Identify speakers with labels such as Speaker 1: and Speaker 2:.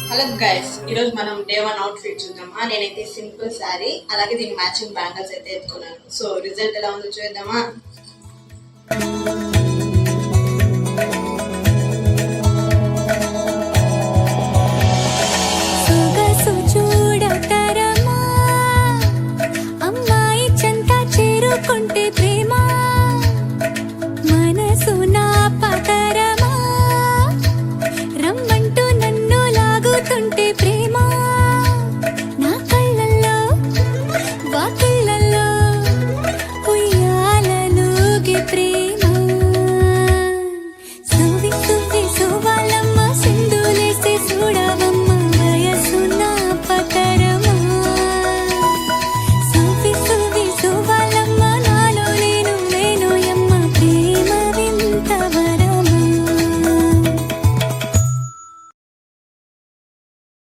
Speaker 1: Hello guys, ఈరోజు మనం day 1 out fit చూద్దామా. నేనైతే సింపుల్ శారీ, అలాగే దీనికి మ్యాచింగ్ బ్యాంగిల్స్ అయితే ఎత్తుకున్నాను. సో రిజల్ట్ ఎలా ఉందో చూద్దామా.
Speaker 2: రమ్మంటూ నన్ను లాగుతుంటే ప్రేమ